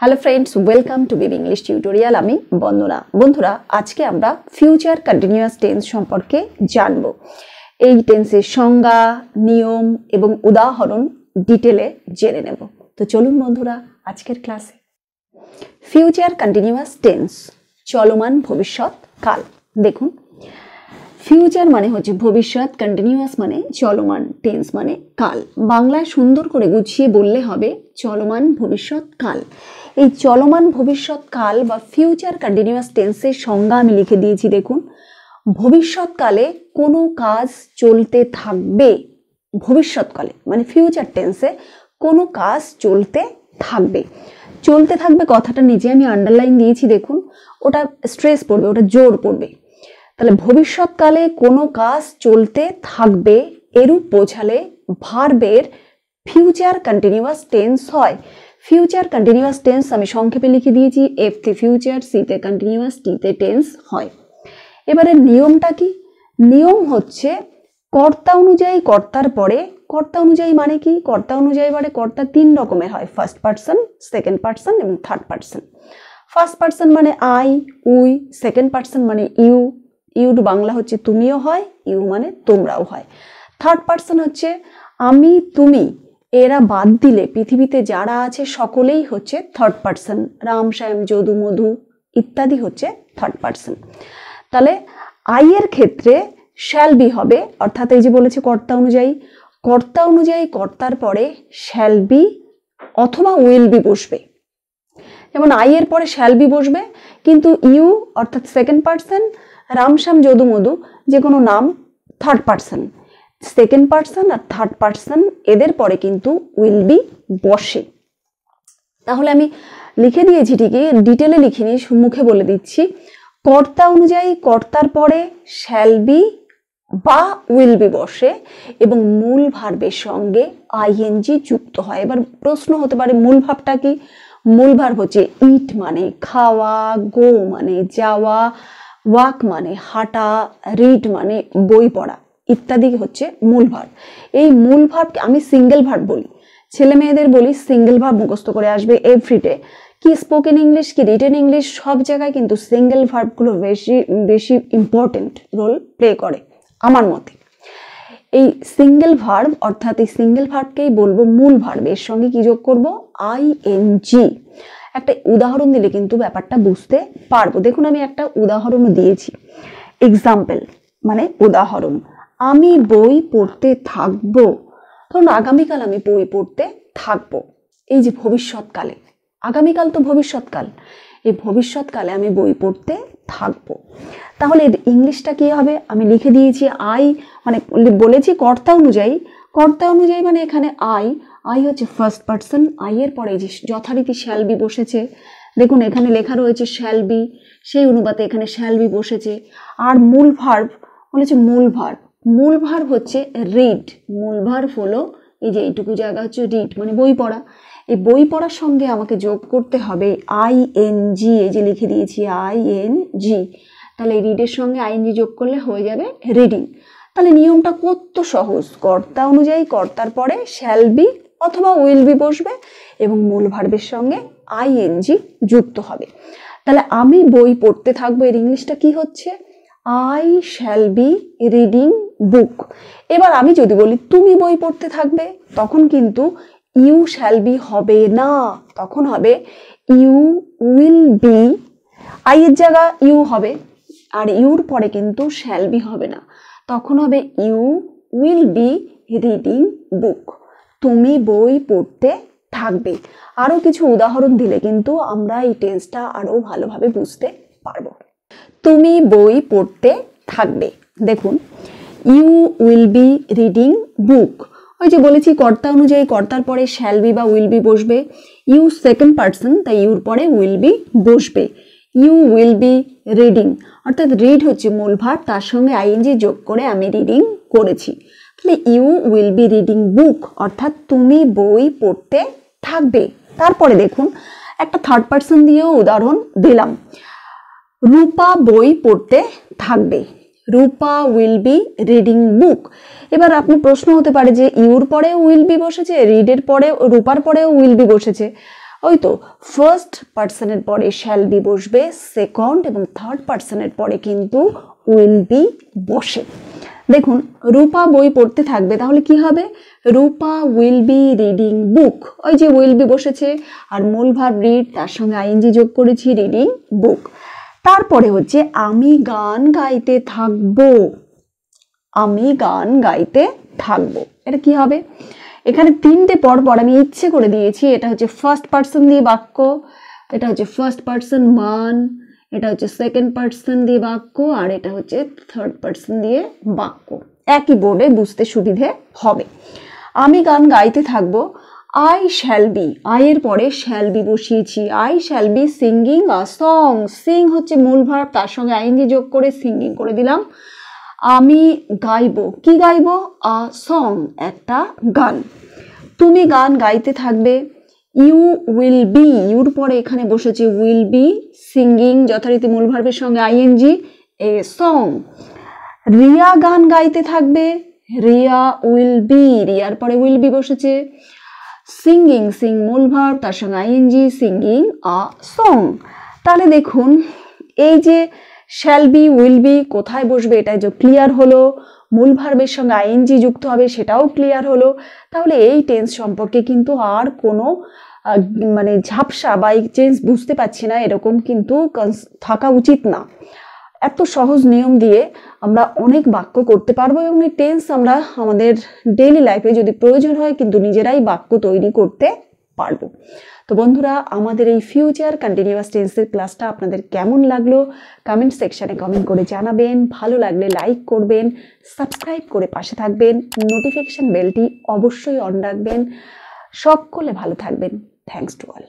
Hello friends, welcome to baby English tutorial. আমি বন্দনা। বন্ধুরা, আজকে আমরা ফিউচার কন্টিনিউয়াস টেন্স সম্পর্কে জানব। এই টেন্সের সংজ্ঞা, নিয়ম এবং উদাহরণ ডিটেলে জেনে নেব। তো চলুন বন্ধুরা আজকের ক্লাসে। ফিউচার কন্টিনিউয়াস টেন্স, চলমান ভবিষ্যৎ কাল। দেখুন, ফিউচার মানে হচ্ছে ভবিষ্যৎ, কন্টিনিউয়াস মানে চলমান, টেন্স মানে কাল। বাংলায় সুন্দর করে গুছিয়ে বললে হবে চলমান ভবিষ্যৎ কাল। এই চলমান ভবিষ্যৎ কাল বা ফিউচার কন্টিনিউয়াস টেন্সের সংজ্ঞা আমি লিখে দিয়েছি। দেখুন, ভবিষ্যৎকালে কোনো কাজ চলতে থাকবে। ভবিষ্যৎকালে মানে ফিউচার টেন্সে কোনো কাজ চলতে থাকবে। চলতে থাকবে কথাটা নিজে আমি আন্ডারলাইন দিয়েছি। দেখুন, ওটা স্ট্রেস পড়বে, ওটা জোর পড়বে। তাহলে ভবিষ্যৎকালে কোনো কাজ চলতে থাকবে এরূপ বোঝালে ভার্বের ফিউচার কন্টিনিউয়াস টেন্স হয়। ফিউচার কন্টিনিউয়াস টেন্স আমি সংক্ষেপে লিখে দিয়েছি, এফ তে ফিউচার, সি তে কন্টিনিউয়াস, টি তে টেন্স হয়। এবারে নিয়মটা কি? নিয়ম হচ্ছে কর্তা অনুযায়ী কর্তার পরে, কর্তা অনুযায়ী মানে কি? কর্তা অনুযায়ী মানে কর্তা তিন রকমের হয়, ফার্স্ট পার্সন, সেকেন্ড পার্সন এবং থার্ড পার্সন। ফার্স্ট পার্সন মানে আই, উই, সেকেন্ড পার্সন মানে ইউ, ইউর বাংলা হচ্ছে তুমিও হয়, ইউ মানে তোমরাও হয়। থার্ড পার্সন হচ্ছে আমি, তুমি, এরা বাদ দিলে পৃথিবীতে যারা আছে সকলেই হচ্ছে থার্ড পার্সন। রাম, শ্যাম, যদু, মধু ইত্যাদি হচ্ছে থার্ড পার্সন। তাহলে আই এর ক্ষেত্রে শ্যাল বি হবে, অর্থাৎ এই যে বলেছে কর্তা অনুযায়ী, কর্তা অনুযায়ী কর্তার পরে শ্যাল বি অথবা উইল বি বসবে। যেমন আই এর পরে শ্যাল বি বসবে, কিন্তু ইউ অর্থাৎ সেকেন্ড পার্সন, রাম, শ্যাম, যদু, মধু যে কোনো নাম থার্ড পার্সন। সেকেন্ড পার্সন আর থার্ড পার্সন এদের পরে কিন্তু উইল বি বসে। তাহলে আমি লিখে দিয়েছি, ঠিকই ডিটেলে লিখিনি, মুখে বলে দিচ্ছি। কর্তা অনুযায়ী কর্তার পরে শ্যাল বি বা উইল বি বসে এবং মূল ভার্বের সঙ্গে আইএনজি যুক্ত হয়। এবার প্রশ্ন হতে পারে মূল ভাবটা কি? মূল ভার্ব হচ্ছে ইট মানে খাওয়া, গো মানে যাওয়া, ওয়াক মানে হাঁটা, রিড মানে বই পড়া ইত্যাদি হচ্ছে মূল ভার্ব। এই মূল ভার্ব আমি সিঙ্গেল ভার্ব বলি, ছেলে মেয়েদের বলি সিঙ্গেল ভার্ব মুখস্থ করে আসবে এভরিডে। কি স্পোকেন ইংলিশ কি রিটেন ইংলিশ সব জায়গায় কিন্তু সিঙ্গেল ভার্বগুলো বেশি বেশি ইম্পর্টেন্ট রোল প্লে করে আমার মতে। এই সিঙ্গেল ভার্ব অর্থাৎ এই সিঙ্গেল ভার্বকেই বলবো মূল ভার্ব, এর সঙ্গে কি যোগ করব? আইএনজি। একটা উদাহরণ দিলে কিন্তু ব্যাপারটা বুঝতে পারবো। দেখুন, আমি একটা উদাহরণও দিয়েছি, এক্সাম্পল মানে উদাহরণ। আমি বই পড়তে থাকবো। ধরুন আগামীকাল আমি বই পড়তে থাকবো। এই যে ভবিষ্যৎকালে, আগামীকাল তো ভবিষ্যৎকাল, এই ভবিষ্যৎকালে আমি বই পড়তে থাকবো। তাহলে ইংলিশটা কি হবে? আমি লিখে দিয়েছি আই, মানে বলেছি কর্তা অনুযায়ী, কর্তা অনুযায়ী মানে এখানে আই, আই হচ্ছে ফার্স্ট পার্সন, আই এর পরে যে যথারীতি শ্যাল বি বসেছে। দেখুন এখানে লেখা রয়েছে শ্যাল বি, সেই অনুপাতে এখানে শ্যাল বি বসেছে। আর মূল ভার্ব বলেছে মূল ভার্ব, মূল ভার্ব হচ্ছে রিড। মূল ভার্ব হলো এই যে এইটুকু জায়গা হচ্ছে রিড মানে বই পড়া। এই বই পড়ার সঙ্গে আমাকে যোগ করতে হবে আইএনজি, এই যে লিখে দিয়েছি আইএনজি। তাহলে এই রিডের সঙ্গে আইএনজি যোগ করলে হয়ে যাবে রিডিং। তাহলে নিয়মটা কত সহজ। কর্তা অনুযায়ী কর্তার পরে শ্যাল বি অথবা উইল বি বসবে এবং মূল ভার্বের সঙ্গে আইএনজি যুক্ত হবে। তাহলে আমি বই পড়তে থাকবো, এর ইংলিশটা কি হচ্ছে? আই শ্যাল বি রিডিং বুক। এবার আমি যদি বলি তুমি বই পড়তে থাকবে, তখন কিন্তু ইউ শ্যাল বি হবে না, তখন হবে ইউ উইল বি। আই এর জায়গা ইউ হবে, আর ইউর পরে কিন্তু শ্যাল বি হবে না, তখন হবে you will be reading book. তুমি বই পড়তে থাকবে। আরো কিছু উদাহরণ দিলে কিন্তু আমরা এই টেন্সটা আরো ভালোভাবে বুঝতে পারবো। তুমি বই পড়তে থাকবে। দেখুন, you will be reading book. ওই যে বলেছি কর্তা অনুযায়ী কর্তার পরে শ্যাল বি বা উইল বি বসবে। ইউ সেকেন্ড পার্সন, তাই ইউর পরে উইল বি বসবে। ইউ উইল বি রিডিং, অর্থাৎ রিড হচ্ছে মূল ভার্ব, তার সঙ্গে আইএনজি যোগ করে আমি রিডিং করেছি। তাহলে you will be reading book অর্থাৎ তুমি বই পড়তে থাকবে। তারপরে দেখুন একটা থার্ড পার্সন দিয়েও উদাহরণ দিলাম। রূপা বই পড়তে থাকবে। রূপা উইল বি রিডিং বুক। এবার আপনি প্রশ্ন হতে পারে যে ইউর পরে উইল বি বসেছে, রিডের পরে, রূপার পরেও উইল বি বসেছে, ওই তো ফার্স্ট পার্সনের পরে শ্যাল বি বসবে, সেকেন্ড এবং থার্ড পার্সনের পরে কিন্তু উইল বি বসে। দেখুন রূপা বই পড়তে থাকবে, তাহলে কি হবে? রূপা উইল বি রিডিং বুক। ওই যে উইল বি বসেছে আর মূল ভার্ব রিড, তার সঙ্গে আইএনজি যোগ করেছি, রিডিং বুক। তারপরে হচ্ছে আমি গান গাইতে থাকবো, আমি গান গাইতে থাকবো, এটা কি হবে? এখানে তিনটে পরপর আমি ইচ্ছে করে দিয়েছি। এটা হচ্ছে ফার্স্ট পার্সন দিয়ে বাক্য, এটা হচ্ছে ফার্স্ট পার্সন মান, এটা হচ্ছে সেকেন্ড পার্সন দিয়ে বাক্য, আর এটা হচ্ছে থার্ড পার্সন দিয়ে বাক্য। একই বোর্ডে বুঝতে সুবিধে হবে। আমি গান গাইতে থাকবো, আই শ্যাল বি, আয়ের পরে শ্যাল বি বসিয়েছি, I shall be singing a song. Singh হচ্ছে মূল ভার্ব, তার সঙ্গে আইএনজি যোগ করে সিঙ্গিং করে দিলাম। আমি গাইবো, কি গাইবো? আ সং, একটা গান। তুমি গান গাইতে থাকবে, ইউ উইল বি, ইউর পরে এখানে বসেছে উইল বি সিঙ্গিং, যথারীতি মূল ভার্বের সঙ্গে আইএনজি, এ সং। রিয়া গান গাইতে থাকবে, রিয়া উইল বি, রিয়ার পরে উইল বি বসেছে, সিঙ্গিং, সিং মূল ভার্ব, তার সঙ্গে আইএনজি, সিঙ্গিং আ সং। তাহলে দেখুন এই যে শ্যাল বি উইল বি কোথায় বসবে এটা যে ক্লিয়ার হলো, মূল ভার্বের সঙ্গে আইএনজি যুক্ত হবে সেটাও ক্লিয়ার হলো। তাহলে এই টেন্স সম্পর্কে কিন্তু আর কোনো মানে ঝাপসা বা চেঞ্জ বুঝতে পারছি না এরকম কিন্তু থাকা উচিত না। এত সহজ নিয়ম দিয়ে আমরা অনেক বাক্য করতে পারবো এবং এই টেন্স আমরা আমাদের ডেইলি লাইফে যদি প্রয়োজন হয় কিন্তু নিজেরাই বাক্য তৈরি করতে পারবো। তো বন্ধুরা, আমাদের এই ফিউচার কন্টিনিউয়াস টেন্সের ক্লাসটা আপনাদের কেমন লাগলো কমেন্ট সেকশনে কমেন্ট করে জানাবেন। ভালো লাগলে লাইক করবেন, সাবস্ক্রাইব করে পাশে থাকবেন, নোটিফিকেশন বেলটি অবশ্যই অন রাখবেন। সকলে ভালো থাকবেন। Thanks to all.